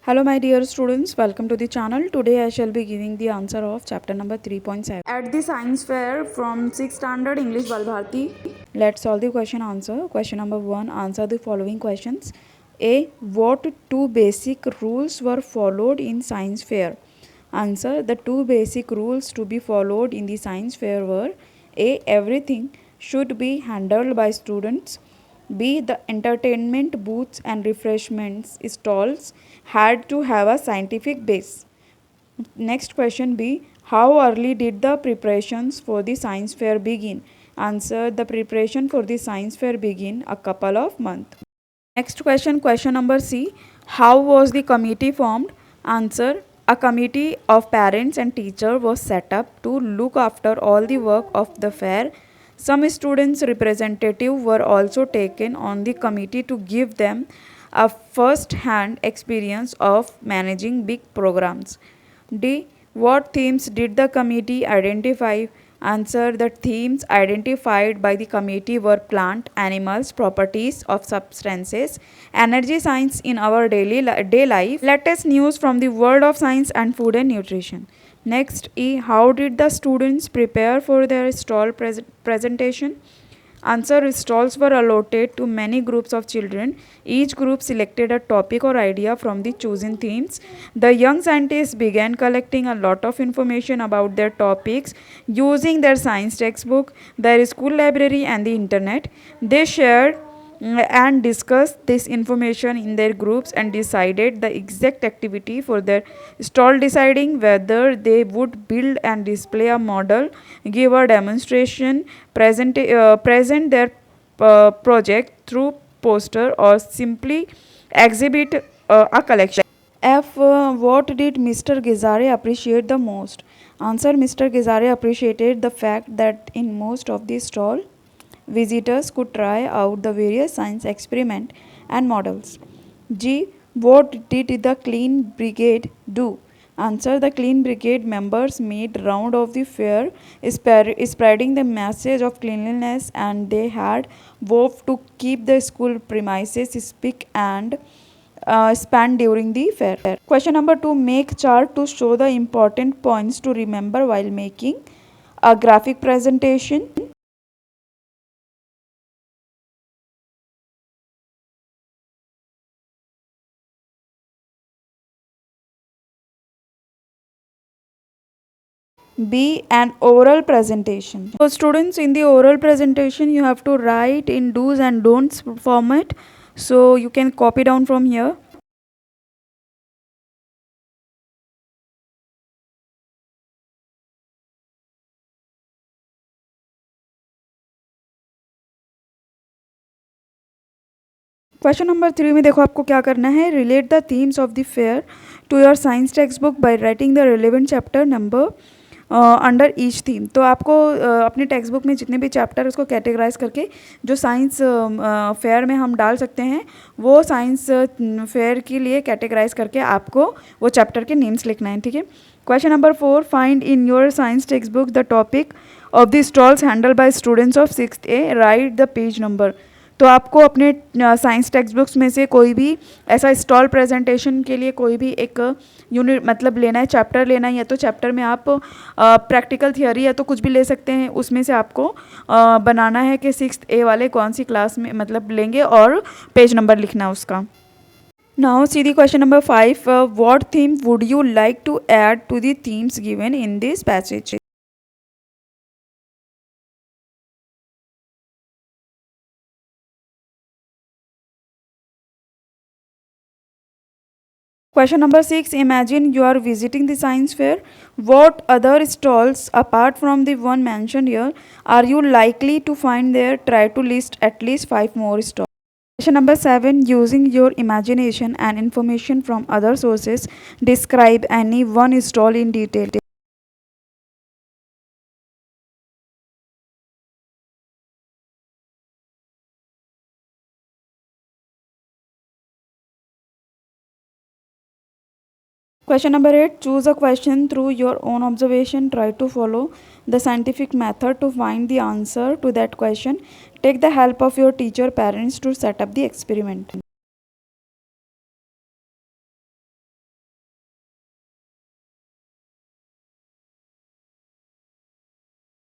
Hello my dear students, welcome to the channel. Today I shall be giving the answer of chapter number 3.7 at the science fair from 6th standard English Balbharti. Let's solve the question answer. Question number 1, answer the following questions. A. What two basic rules were followed in science fair? Answer. The two basic rules to be followed in the science fair were A. Everything should be handled by students. B. The entertainment booths and refreshments stalls had to have a scientific base. Next question B. How early did the preparations for the science fair begin? Answer. The preparation for the science fair begin a couple of months. Next question, question number C. How was the committee formed? Answer. A committee of parents and teachers was set up to look after all the work of the fair. Some students' representatives were also taken on the committee to give them a first-hand experience of managing big programs. D. What themes did the committee identify? Answer. The themes identified by the committee were plant, animals, properties of substances, energy science in our day life, latest news from the world of science, and food and nutrition. Next E. How did the students prepare for their stall presentation? Answer. Stalls were allotted to many groups of children. Each group selected a topic or idea from the chosen themes. The young scientists began collecting a lot of information about their topics using their science textbook, their school library, and the internet. They shared and discussed this information in their groups and decided the exact activity for their stall, deciding whether they would build and display a model, give a demonstration, present their project through poster, or simply exhibit a collection. F. What did Mr. Gizare appreciate the most? Answer. Mr. Gizare appreciated the fact that in most of the stall, visitors could try out the various science experiments and models. G. What did the Clean Brigade do? Answer. The Clean Brigade members made round of the fair, spreading the message of cleanliness, and they had vowed to keep the school premises spick and span during the fair. Question number 2. Make chart to show the important points to remember while making a graphic presentation. B. An oral presentation. So students, in the oral presentation you have to write in do's and don'ts format. So you can copy down from here. Question number 3 में देखो आपको क्या करना है. Relate the themes of the fair to your science text book by writing the relevant chapter number under each theme. तो आपको अपने text book में जितने भी चैप्टर उसको कैटेगराइज करके जो साइंस फेयर में हम डाल सकते हैं वो साइंस फेयर के लिए कैटेगराइज करके आपको वो चैप्टर के नेम्स लिखना है. ठीक है. Question number 4. Find in your science text book the topic of the stalls handle bye students of 6th A. Right the page number. तो आपको अपने साइंस टेक्स्ट बुक्स में से कोई भी ऐसा स्टॉल प्रेजेंटेशन के लिए कोई भी एक यूनिट मतलब लेना है, चैप्टर लेना है, या तो चैप्टर में आप प्रैक्टिकल थियोरी या तो कुछ भी ले सकते हैं. उसमें से आपको बनाना है कि 6th A वाले कौन सी क्लास में मतलब लेंगे और पेज नंबर लिखना है उसका. Now see the question number 5. What theme would you like to add to the themes given in this passage? Question number 6. Imagine you are visiting the science fair. What other stalls apart from the one mentioned here are you likely to find there? Try to list at least 5 more stalls. Question number 7. Using your imagination and information from other sources, describe any one stall in detail. Question number 8. Choose a question through your own observation. Try to follow the scientific method to find the answer to that question. Take the help of your teacher, parents to set up the experiment.